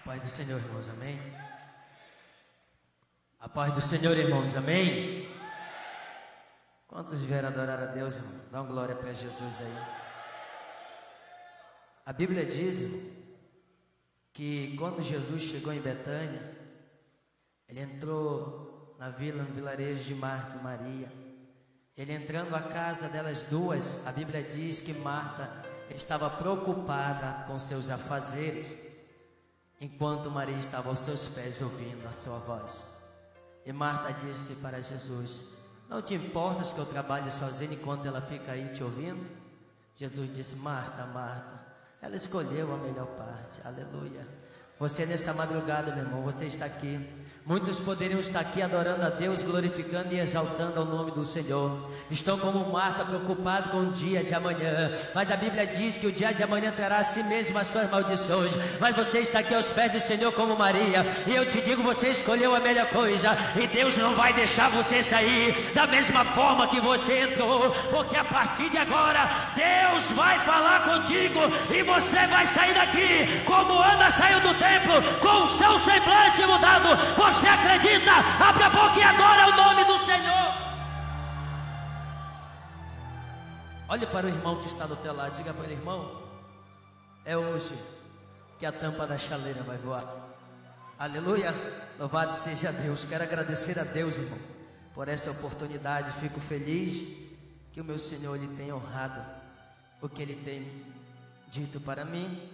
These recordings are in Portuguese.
Paz do Senhor, irmãos, amém? A paz do Senhor, irmãos, amém? Quantos vieram adorar a Deus, irmão? Dá uma glória para Jesus aí. A Bíblia diz, irmão, que quando Jesus chegou em Betânia, ele entrou na vila, no vilarejo de Marta e Maria. Ele entrando à casa delas duas, a Bíblia diz que Marta estava preocupada com seus afazeres, enquanto Maria estava aos seus pés ouvindo a sua voz. E Marta disse para Jesus: não te importas que eu trabalhe sozinha enquanto ela fica aí te ouvindo? Jesus disse: Marta, Marta, ela escolheu a melhor parte. Aleluia. Você nessa madrugada, meu irmão, você está aqui. Muitos poderiam estar aqui adorando a Deus, glorificando e exaltando ao nome do Senhor. Estão como Marta, preocupados com o dia de amanhã. Mas a Bíblia diz que o dia de amanhã trará a si mesmo as suas maldições. Mas você está aqui aos pés do Senhor como Maria. E eu te digo, você escolheu a melhor coisa. E Deus não vai deixar você sair da mesma forma que você entrou. Porque a partir de agora, Deus vai falar contigo. E você vai sair daqui como Ana saiu do templo, com o seu semblante mudado. Você acredita? Abre a boca e adora o nome do Senhor. Olhe para o irmão que está do teu lado. Diga para ele: irmão, é hoje que a tampa da chaleira vai voar. Aleluia. Louvado seja Deus. Quero agradecer a Deus, irmão, por essa oportunidade. Fico feliz que o meu Senhor lhe tenha honrado o que ele tem dito para mim.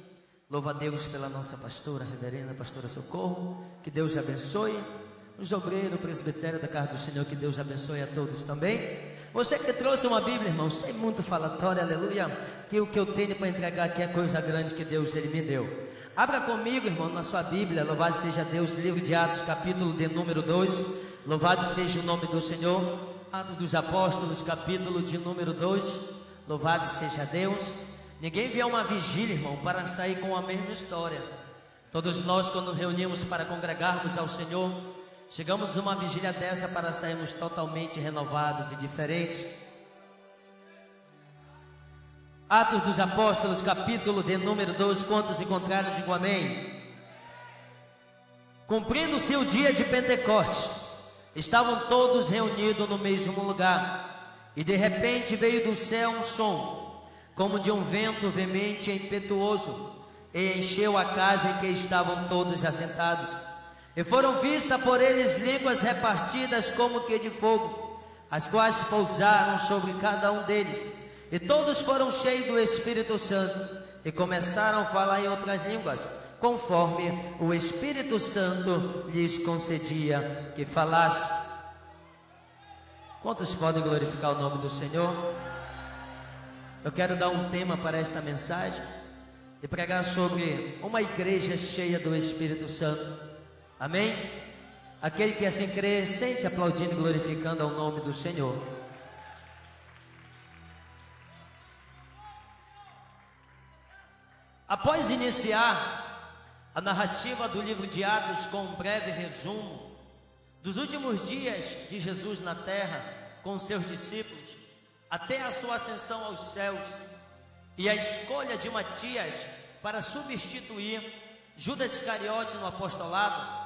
Louva a Deus pela nossa pastora, reverenda pastora Socorro. Que Deus abençoe. Os obreiros, o presbitério da casa do Senhor, que Deus abençoe a todos também. Você que trouxe uma Bíblia, irmão, sem muito falatório, aleluia, que o que eu tenho para entregar aqui é coisa grande que Deus ele me deu. Abra comigo, irmão, na sua Bíblia. Louvado seja Deus, livro de Atos, capítulo de número 2. Louvado seja o nome do Senhor. Atos dos Apóstolos, capítulo de número 2. Louvado seja Deus. Ninguém vê uma vigília, irmão, para sair com a mesma história. Todos nós, quando nos reunimos para congregarmos ao Senhor, chegamos a uma vigília dessa para sairmos totalmente renovados e diferentes. Atos dos Apóstolos, capítulo de número 2. Quantos encontraram? Digam amém. Cumprindo-se o dia de Pentecostes, estavam todos reunidos no mesmo lugar, e de repente veio do céu um som, como de um vento veemente e impetuoso, e encheu a casa em que estavam todos assentados. E foram vistas por eles línguas repartidas como que de fogo, as quais pousaram sobre cada um deles. E todos foram cheios do Espírito Santo, e começaram a falar em outras línguas, conforme o Espírito Santo lhes concedia que falasse. Quantos podem glorificar o nome do Senhor? Eu quero dar um tema para esta mensagem e pregar sobre uma igreja cheia do Espírito Santo. Amém? Aquele que assim crê, sente aplaudindo e glorificando ao nome do Senhor. Após iniciar a narrativa do livro de Atos com um breve resumo dos últimos dias de Jesus na terra com seus discípulos, até a sua ascensão aos céus e a escolha de Matias para substituir Judas Iscariote no apostolado,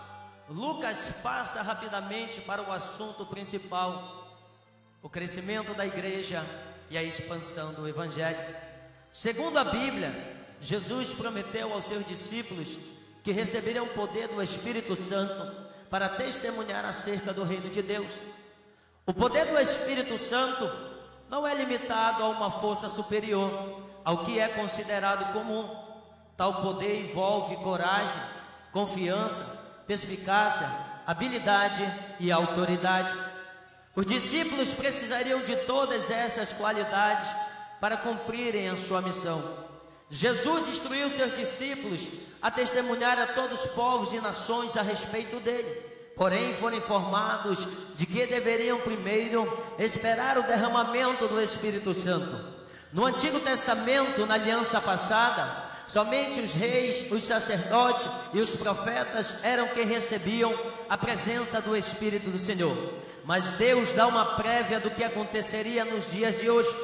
Lucas passa rapidamente para o assunto principal: o crescimento da igreja e a expansão do evangelho. Segundo a Bíblia, Jesus prometeu aos seus discípulos que receberiam poder do Espírito Santo para testemunhar acerca do reino de Deus. O poder do Espírito Santo não é limitado a uma força superior ao que é considerado comum. Tal poder envolve coragem, confiança, perspicácia, habilidade e autoridade. Os discípulos precisariam de todas essas qualidades para cumprirem a sua missão. Jesus instruiu seus discípulos a testemunhar a todos os povos e nações a respeito dele. Porém, foram informados de que deveriam primeiro esperar o derramamento do Espírito Santo. No Antigo Testamento, na aliança passada, somente os reis, os sacerdotes e os profetas eram quem recebiam a presença do Espírito do Senhor. Mas Deus dá uma prévia do que aconteceria nos dias de hoje.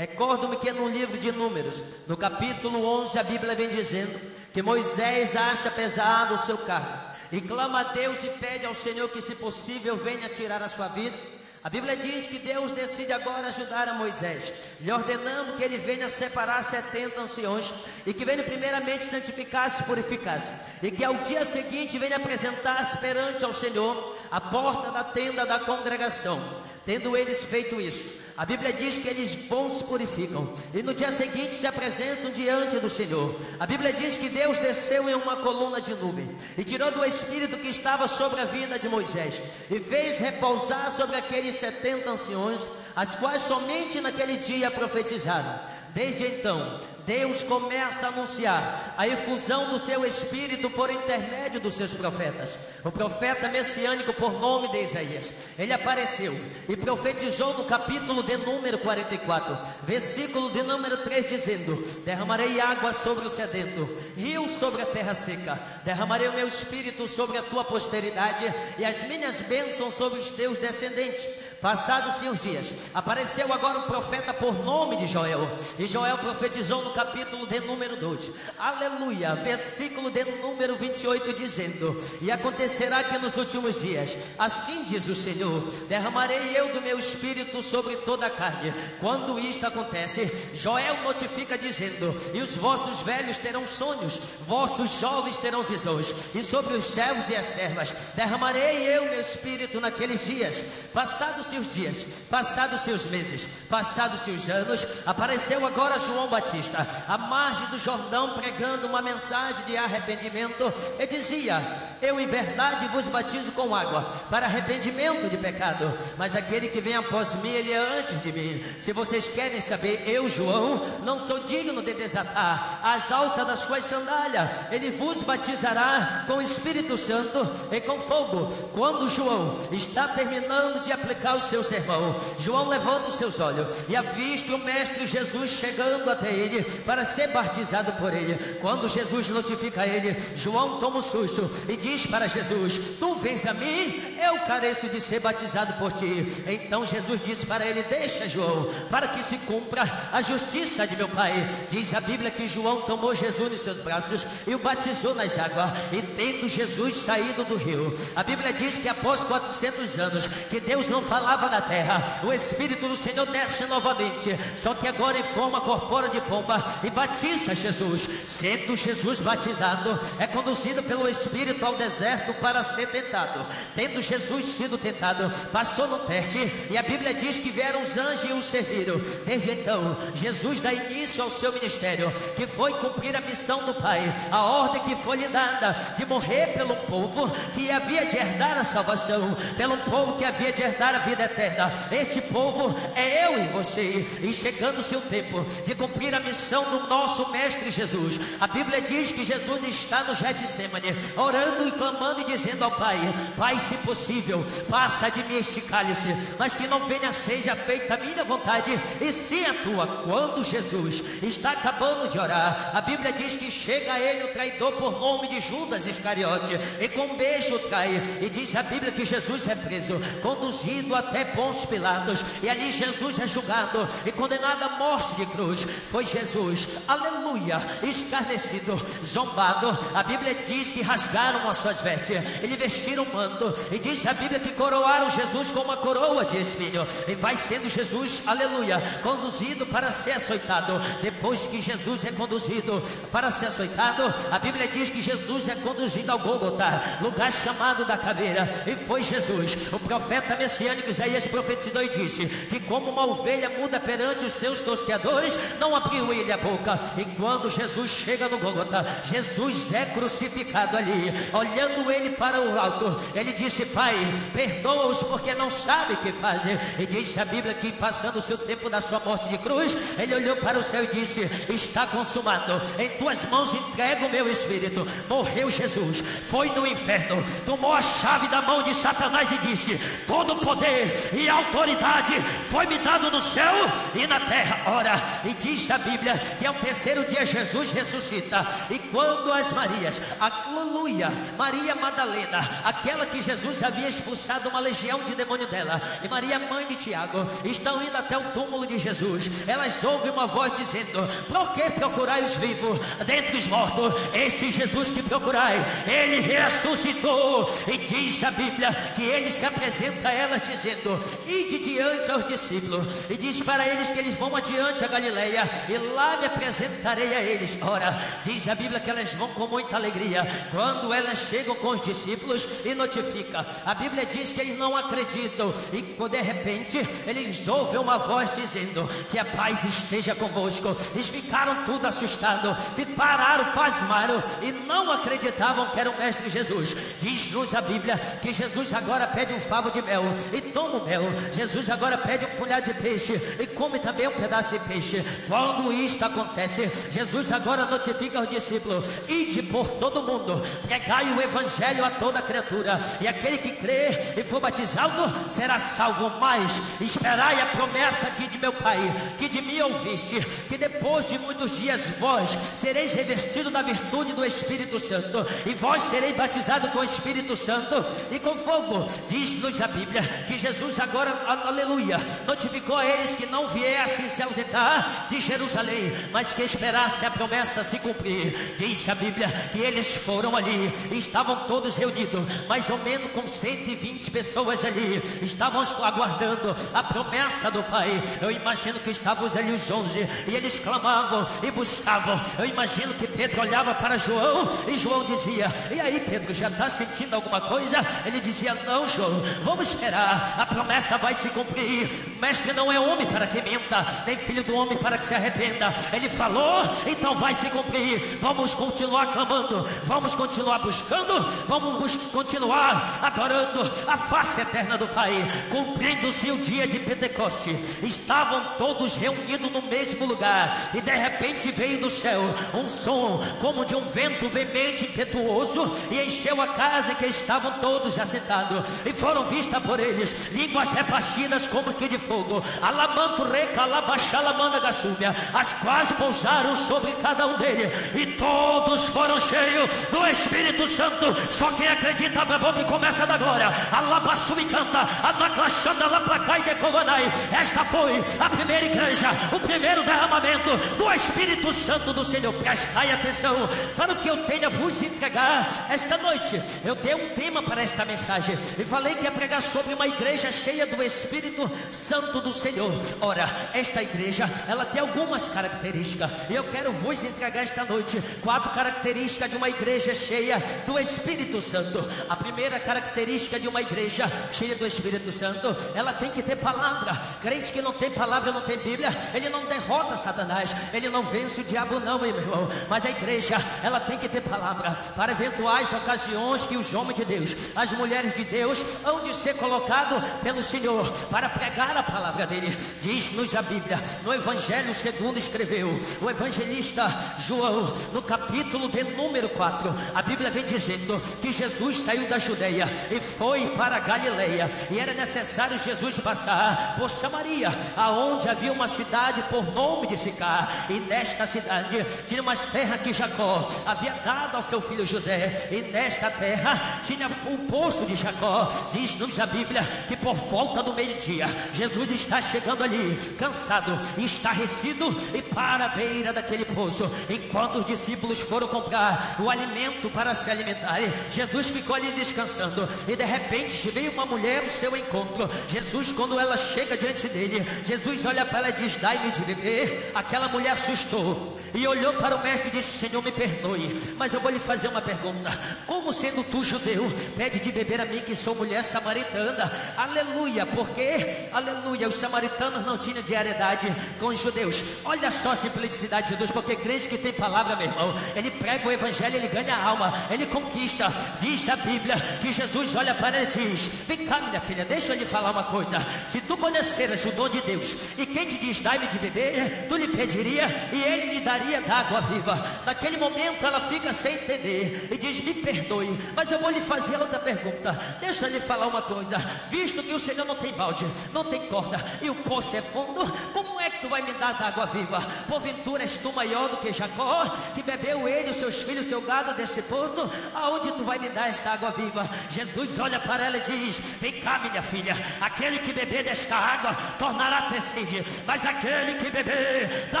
Recordo-me que no livro de Números, no capítulo 11, a Bíblia vem dizendo que Moisés acha pesado o seu cargo e clama a Deus e pede ao Senhor que, se possível, venha tirar a sua vida. A Bíblia diz que Deus decide agora ajudar a Moisés, lhe ordenando que ele venha separar 70 anciões e que venha primeiramente santificar-se e purificar-se, e que ao dia seguinte venha apresentar-se perante ao Senhor à porta da tenda da congregação. Tendo eles feito isso, a Bíblia diz que eles vão se purificam e no dia seguinte se apresentam diante do Senhor. A Bíblia diz que Deus desceu em uma coluna de nuvem e tirou do Espírito que estava sobre a vida de Moisés e fez repousar sobre aqueles 70 anciões, as quais somente naquele dia profetizaram. Desde então, Deus começa a anunciar a efusão do seu Espírito por intermédio dos seus profetas. O profeta messiânico por nome de Isaías, ele apareceu e profetizou no capítulo de número 44, versículo de número 3, dizendo: derramarei água sobre o sedento, rio sobre a terra seca, derramarei o meu Espírito sobre a tua posteridade e as minhas bênçãos sobre os teus descendentes. Passados-se os dias, apareceu agora um profeta por nome de Joel, e Joel profetizou no capítulo de número 2, aleluia, versículo de número 28, dizendo: e acontecerá que nos últimos dias, assim diz o Senhor, derramarei eu do meu Espírito sobre toda a carne. Quando isto acontece, Joel notifica dizendo: e os vossos velhos terão sonhos, vossos jovens terão visões, e sobre os servos e as servas derramarei eu meu Espírito naqueles dias. Passados-se os dias, passados-se os meses, passados-se os anos, apareceu agora João Batista à margem do Jordão, pregando uma mensagem de arrependimento, e dizia: eu em verdade vos batizo com água para arrependimento de pecado, mas aquele que vem após mim, ele é antes de mim. Se vocês querem saber, eu, João, não sou digno de desatar as alças das suas sandálias. Ele vos batizará com o Espírito Santo e com fogo. Quando João está terminando de aplicar o seu sermão, João levanta os seus olhos e avista o Mestre Jesus chegando até ele para ser batizado por ele. Quando Jesus notifica ele, João toma um susto e diz para Jesus: tu vens a mim, eu careço de ser batizado por ti. Então Jesus disse para ele: deixa, João, para que se cumpra a justiça de meu Pai. Diz a Bíblia que João tomou Jesus nos seus braços e o batizou nas águas, e tendo Jesus saído do rio, a Bíblia diz que após 400 anos que Deus não falava na terra, o Espírito do Senhor desce novamente, só que agora em forma corpórea de pomba, e batiza Jesus. Sendo Jesus batizado, é conduzido pelo Espírito ao deserto para ser tentado. Tendo Jesus sido tentado, passou no teste, e a Bíblia diz que vieram os anjos e o serviram. Desde então, Jesus dá início ao seu ministério, que foi cumprir a missão do Pai, a ordem que foi lhe dada de morrer pelo povo que havia de herdar a salvação, pelo povo que havia de herdar a vida eterna. Este povo é eu e você, e chegando-se o tempo de cumprir a missão do nosso Mestre Jesus, a Bíblia diz que Jesus está no Getsemane, orando e clamando e dizendo ao Pai: Pai, se possível, passa de mim este cálice, mas que não venha seja feita a minha vontade, e sim a tua. Quando Jesus está acabando de orar, a Bíblia diz que chega a ele o traidor por nome de Judas Iscariote, e com um beijo trai, e diz a Bíblia que Jesus é preso, conduzido até Pôncio Pilatos, e ali Jesus é julgado e condenado à morte de cruz. Foi Jesus, aleluia, escarnecido, zombado. A Bíblia diz que rasgaram as suas vestes, ele vestiram um manto, e diz a Bíblia que coroaram Jesus com uma coroa de espinho, e vai sendo Jesus, aleluia, conduzido para ser açoitado. Depois que Jesus é conduzido para ser açoitado, a Bíblia diz que Jesus é conduzido ao Gólgota, lugar chamado da caveira, e foi Jesus. O profeta messiânico Isaías profetizou e disse que como uma ovelha muda perante os seus tosqueadores, não abriu ele a boca. E quando Jesus chega no Gólgota, Jesus é crucificado ali. Olhando ele para o alto, ele disse: Pai, perdoa-os porque não sabem o que fazem. E diz a Bíblia que passando o seu tempo da sua morte de cruz, ele olhou para o céu e disse: está consumado, em tuas mãos entrego o meu espírito. Morreu Jesus, foi no inferno, tomou a chave da mão de Satanás e disse: todo poder e autoridade foi me dado no céu e na terra. Ora, e diz a Bíblia que ao terceiro dia Jesus ressuscita. E quando as Marias, aleluia, Maria Madalena, aquela que Jesus havia expulsado uma legião de demônio dela, e Maria, mãe de Tiago, estão indo até o túmulo de Jesus. Elas ouvem uma voz dizendo: por que procurai os vivos dentre os mortos? Este Jesus que procurai, ele ressuscitou. E diz a Bíblia que ele se apresenta a elas dizendo: ide diante aos discípulos, e diz para eles que eles vão adiante a Galileia, e lá me apresentarei a eles. Ora, diz a Bíblia que elas vão com muita alegria. Quando elas chegam com os discípulos e notifica, a Bíblia diz que eles não acreditam, e de repente eles ouvem uma voz dizendo: que a paz esteja convosco. Eles ficaram tudo assustados, e pararam, pasmaram, e não acreditavam que era o Mestre Jesus. Diz-nos a Bíblia que Jesus agora pede um favo de mel e toma o mel. Jesus agora pede um punhado de peixe e come também um pedaço de peixe. Quando isto acontece, Jesus agora notifica aos discípulos: ide por todo mundo, pregai o evangelho a toda criatura, e aquele que crê e for batizado será salvo. Mas esperai a promessa aqui de meu Pai, que de mim ouviste, que depois de muitos dias vós sereis revestidos da virtude do Espírito Santo, e vós sereis batizados com o Espírito Santo e com fogo. Diz-nos a Bíblia que Jesus agora, aleluia, notificou a eles que não viessem se ausentar de Jerusalém, mas que esperassem a promessa se cumprir. Diz a Bíblia que eles foram ali, estavam todos reunidos, mais ou menos com 120 pessoas ali, estavam aguardando a promessa do Pai. Eu imagino que estavam ali os 11, e eles clamavam e buscavam. Eu imagino que Pedro olhava para João, e João dizia: e aí, Pedro, já está sentindo alguma coisa? Ele dizia: não, João, vamos esperar, a promessa vai se cumprir. O mestre não é homem para que minta, nem filho do homem para que se arrependa. Ele falou, então vai se cumprir. Vamos continuar clamando, vamos continuar buscando, vamos continuar adorando a face eterna do Pai. Cumprindo-se o dia de Pentecoste, estavam todos reunidos no mesmo lugar, e de repente veio do céu um som como de um vento veemente, impetuoso, e encheu a casa em que estavam todos assentados. E foram vistas por eles línguas repartidas como que de fogo, alamanto reca alabaxalamanda gassúbia, as quais pousaram sobre cada um deles, e todos foram cheios do Espírito Santo. Só quem acredita abre a boca e começa da glória. Alabassumi canta, adaclachanda laplacai decovanai. Esta foi a primeira igreja, o primeiro derramamento do Espírito Santo do Senhor. Prestai atenção para o que eu tenho a vos entregar esta noite. Eu dei um tema para esta mensagem e falei que ia pregar sobre uma igreja cheia do Espírito Santo do Senhor. Ora, esta igreja, ela tem algumas características, e eu quero vos entregar esta noite 4 características de uma igreja cheia do Espírito Santo. A primeira característica de uma igreja cheia do Espírito Santo, ela tem que ter palavra. Crente que não tem palavra, não tem Bíblia, ele não derrota Satanás, ele não vence o diabo não, meu irmão. Mas a igreja, ela tem que ter palavra para eventuais ocasiões que os homens de Deus, as mulheres de Deus, hão de ser colocados pelo Senhor para pregar a palavra dele. Diz-nos a Bíblia, no Evangelho segundo escreveu o evangelista João, no capítulo de número 4, a Bíblia vem dizendo que Jesus saiu da Judeia e foi para a Galileia, e era necessário Jesus passar por Samaria, aonde havia uma cidade por nome de Sicar, e nesta cidade tinha uma terra que Jacó havia dado ao seu filho José, e nesta terra tinha o poço de Jacó. Diz-nos a Bíblia que por volta do meio-dia, Jesus está chegando ali, cansado e estarrecido, e para a beira daquele poço, enquanto os discípulos foram comprar o alimento para se alimentarem, Jesus ficou ali descansando, e de repente veio uma mulher ao seu encontro. Jesus, quando ela chega diante dele, Jesus olha para ela e diz: dai-me de beber. Aquela mulher assustou e olhou para o mestre e disse: Senhor, me perdoe, mas eu vou lhe fazer uma pergunta. Como sendo tu judeu, pede de beber a mim que sou mulher samaritana? Aleluia, porque, aleluia, os samaritanos não tinham diariedade com os judeus. Olha só a simplicidade de Deus, porque crente que tem palavra, meu irmão, ele prega o evangelho, ele ganha a alma, ele conquista. Diz a Bíblia que Jesus olha para ela e diz: vem cá, minha filha, deixa eu lhe falar uma coisa. Se tu conheceras o dom de Deus, e quem te diz dai-me de beber, tu lhe pediria e ele lhe daria da água viva. Naquele momento ela fica sem entender e diz: me perdoe, mas eu vou lhe fazer outra pergunta. Deixa eu lhe falar uma coisa. Visto que o Senhor não tem balde, não tem corda, e o poço é fundo, como é que tu vai me dar da água viva? Porventura és tu maior do que Jacó, que bebeu ele, os seus filhos, seu gado desse poço? Aonde tu vai me dar esta água viva? Jesus olha para ela e diz: vem cá, minha filha, aquele que beber desta água tornará a ter sede, mas aquele que beber da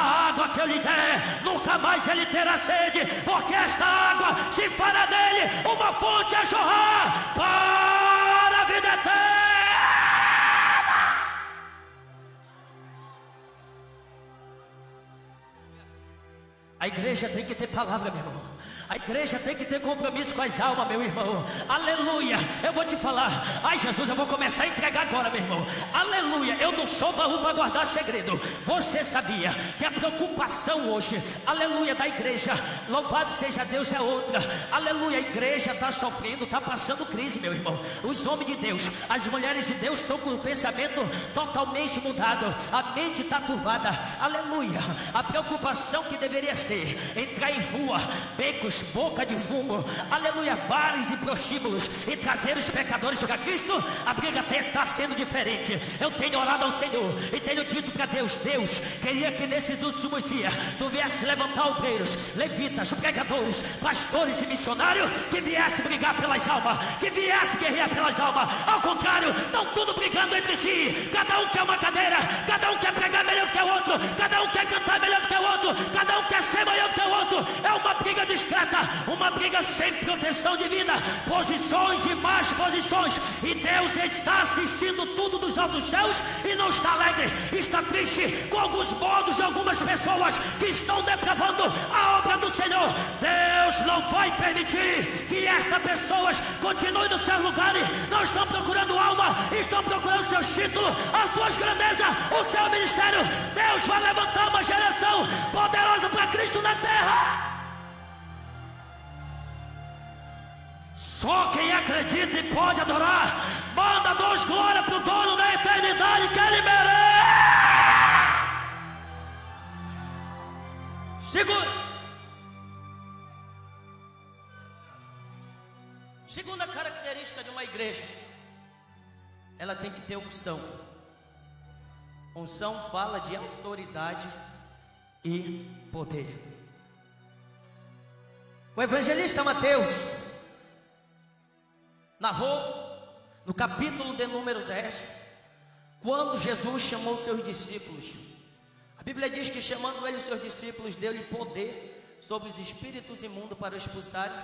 água que eu lhe der, nunca mais ele terá sede, porque esta água se fará dele uma fonte a jorrar para a vida eterna. A igreja tem que ter palavra, meu irmão. A igreja tem que ter compromisso com as almas, meu irmão. Aleluia. Eu vou te falar. Ai, Jesus, eu vou começar a entregar agora, meu irmão. Aleluia. Eu não sou baú para guardar segredo. Você sabia que a preocupação hoje, aleluia, da igreja, louvado seja Deus, é outra. Aleluia. A igreja está sofrendo, está passando crise, meu irmão. Os homens de Deus, as mulheres de Deus estão com o pensamento totalmente mudado. A mente está turbada. Aleluia. A preocupação que deveria ser entrar em rua, becos, boca de fumo, aleluia, bares e prostíbulos, e trazer os pecadores para Cristo, a briga está sendo diferente. Eu tenho orado ao Senhor e tenho dito para Deus: Deus, queria que nesses últimos dias tu viesse levantar obreiros, levitas, pregadores, pastores e missionários, que viesse brigar pelas almas, que viesse guerrear pelas almas. Ao contrário, estão tudo brigando entre si, cada um quer uma cadeira, cada um quer pregar melhor que o outro, cada um quer cantar melhor que o outro, cada um quer ser maior que o outro. É uma briga discreta, uma briga sem proteção de vida, posições e más posições, e Deus está assistindo tudo dos altos céus e não está alegre, está triste com alguns modos de algumas pessoas que estão depravando a obra do Senhor. Deus não vai permitir que estas pessoas continuem nos seus lugares. Não estão procurando alma, estão procurando seus títulos, as suas grandezas, o seu ministério. Deus vai levantar uma geração poderosa para Cristo na terra. Só quem acredita e pode adorar, manda 2 glórias para o dono da eternidade, que ele merece. Segunda característica de uma igreja: ela tem que ter unção. Unção fala de autoridade e poder. O evangelista Mateus narrou no capítulo de número 10, quando Jesus chamou seus discípulos. A Bíblia diz que, chamando ele os seus discípulos, deu-lhe poder sobre os espíritos imundos para expulsarem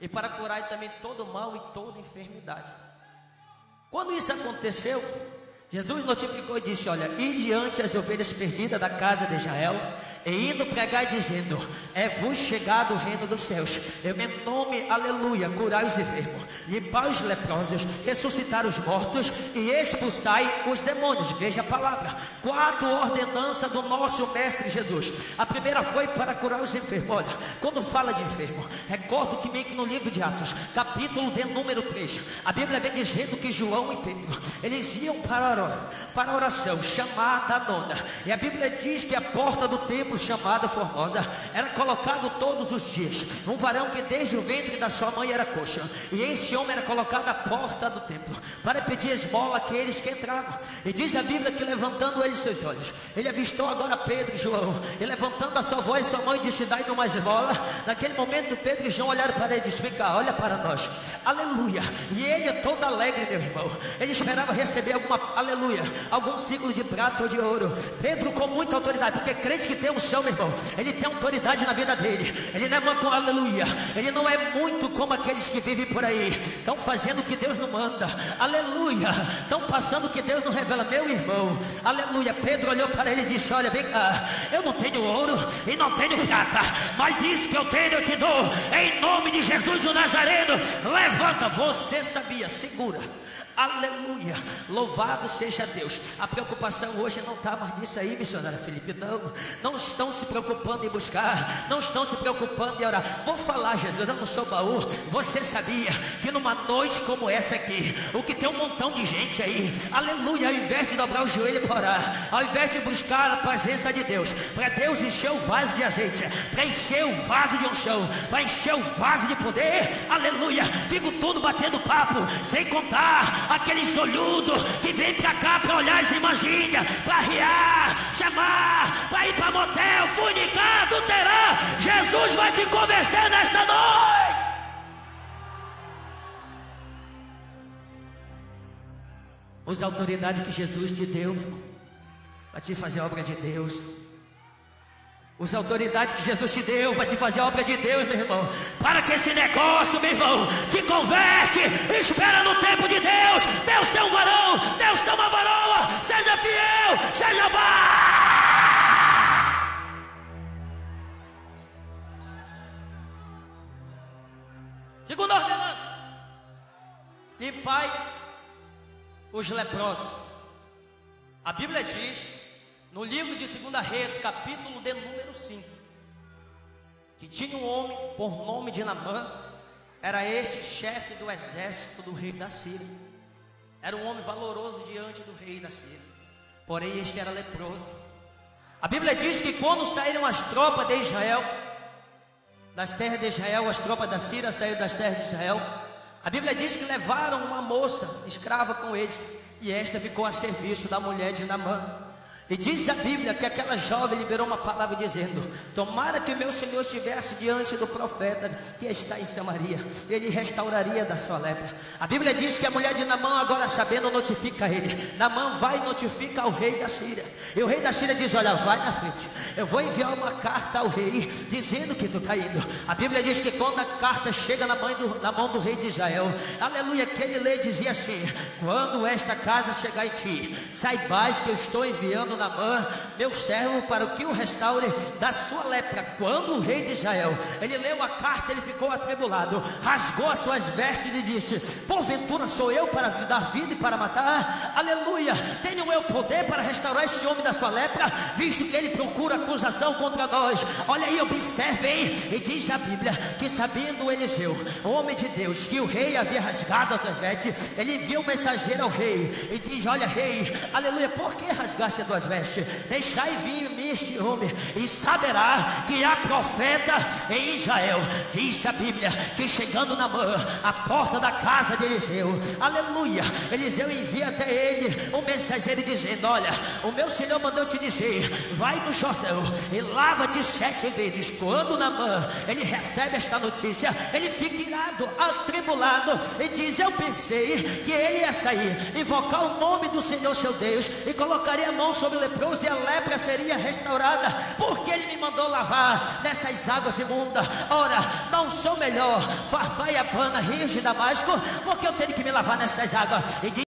e para curar também todo mal e toda enfermidade. Quando isso aconteceu, Jesus notificou e disse: olha, ide diante as ovelhas perdidas da casa de Israel, e indo pregar dizendo: é-vos chegado o reino dos céus. Eu em nome, aleluia, curai os enfermos, limpar os leprosos, ressuscitar os mortos e expulsai os demônios. Veja a palavra, 4 ordenanças do nosso mestre Jesus. A primeira foi para curar os enfermos. Olha, quando fala de enfermo, recordo que vem no livro de Atos, capítulo de número 3, a Bíblia vem dizendo que João e Pedro, eles iam para a oração chamada nona, e a Bíblia diz que a porta do templo chamada Formosa era colocado todos os dias um varão que desde o ventre da sua mãe era coxo, e esse homem era colocado à porta do templo para pedir esmola àqueles que entravam. E diz a Bíblia que, levantando ele seus olhos, ele avistou agora Pedro e João, e levantando a sua voz, sua mãe disse: dai-me uma esmola. Naquele momento Pedro e João olharam para ele e disse: vem cá, olha para nós, aleluia. E ele, todo alegre, meu irmão, ele esperava receber aleluia, algum ciclo de prata ou de ouro. Pedro, com muita autoridade, porque crente que tem unção, meu irmão, ele tem autoridade na vida dele. Ele não é com aleluia, ele não é muito como aqueles que vivem por aí, estão fazendo o que Deus não manda, aleluia, estão passando o que Deus não revela. Meu irmão, aleluia. Pedro olhou para ele e disse: olha, vem cá, eu não tenho ouro e não tenho prata, mas isso que eu tenho eu te dou, em nome de Jesus o Nazareno. Levanta. Você sabia? Segura. Aleluia, louvado seja Deus. A preocupação hoje não está mais nisso aí, missionário Felipe. Não estão se preocupando em buscar, não estão se preocupando em orar. Vou falar, Jesus, eu não sou baú. Você sabia que numa noite como essa aqui, o que tem um montão de gente aí, aleluia, ao invés de dobrar o joelho para orar, ao invés de buscar a presença de Deus, para Deus encher o vaso de azeite, para encher o vaso de unção, para encher o vaso de poder, aleluia, fico tudo batendo papo, sem contar aqueles olhudos que vem pra cá pra olhar as irmãzinhas, pra riar. chamar, para ir para motel, fornicar, adulterar, Jesus vai te converter nesta noite. Usa a autoridade que Jesus te deu para te fazer a obra de Deus. Usa a autoridade que Jesus te deu para te fazer a obra de Deus, meu irmão. Para que esse negócio, meu irmão, te converte. Espera no tempo de Deus. Deus tem um varão, Deus tem uma varoa. Seja fiel, seja paz. Segunda ordenança: limpai os leprosos. A Bíblia diz, no livro de 2 Reis, capítulo de número 5, que tinha um homem por nome de Naamã. Era este chefe do exército do rei da Síria. Era um homem valoroso diante do rei da Síria, porém este era leproso. A Bíblia diz que quando saíram as tropas de Israel, das terras de Israel, as tropas da Síria saíram das terras de Israel. A Bíblia diz que levaram uma moça escrava com eles, e esta ficou a serviço da mulher de Naamã. E diz a Bíblia que aquela jovem liberou uma palavra dizendo: tomara que o meu Senhor estivesse diante do profeta que está em Samaria, ele restauraria da sua lepra. A Bíblia diz que a mulher de Naamã, agora sabendo, notifica ele. Naamã vai e notifica ao rei da Síria. E o rei da Síria diz: olha, vai na frente, eu vou enviar uma carta ao rei dizendo que tu está indo. A Bíblia diz que quando a carta chega na mão do rei de Israel, aleluia, que ele lê, dizia assim: quando esta casa chegar em ti, saibais que eu estou enviando Naamã, meu servo, para o que o restaure da sua lepra. Quando o rei de Israel, ele leu a carta, ele ficou atribulado, rasgou as suas vestes e disse: porventura sou eu para dar vida e para matar? Aleluia, tenho eu poder para restaurar esse homem da sua lepra, visto que ele procura acusação contra nós. Olha aí, observem, e diz a Bíblia que sabendo Eliseu, o homem de Deus, que o rei havia rasgado as suas vestes, ele enviou um mensageiro ao rei e diz: olha, rei, aleluia, por que rasgaste as tuas vestes? Deixai vir este homem e saberá que há profeta em Israel. Diz a Bíblia que chegando Naamã à porta da casa de Eliseu, aleluia, Eliseu envia até ele um mensageiro dizendo: olha, o meu Senhor mandou te dizer, vai no Jordão e lava-te 7 vezes. Quando Naamã ele recebe esta notícia, ele fica irado, atribulado, e diz: eu pensei que ele ia sair, invocar o nome do Senhor seu Deus e colocaria a mão sobre o leproso e a lepra seria restaurada, porque ele me mandou lavar nessas águas imundas. Ora, não sou melhor Farpar e Abana, rios de Damasco, porque eu tenho que me lavar nessas águas. E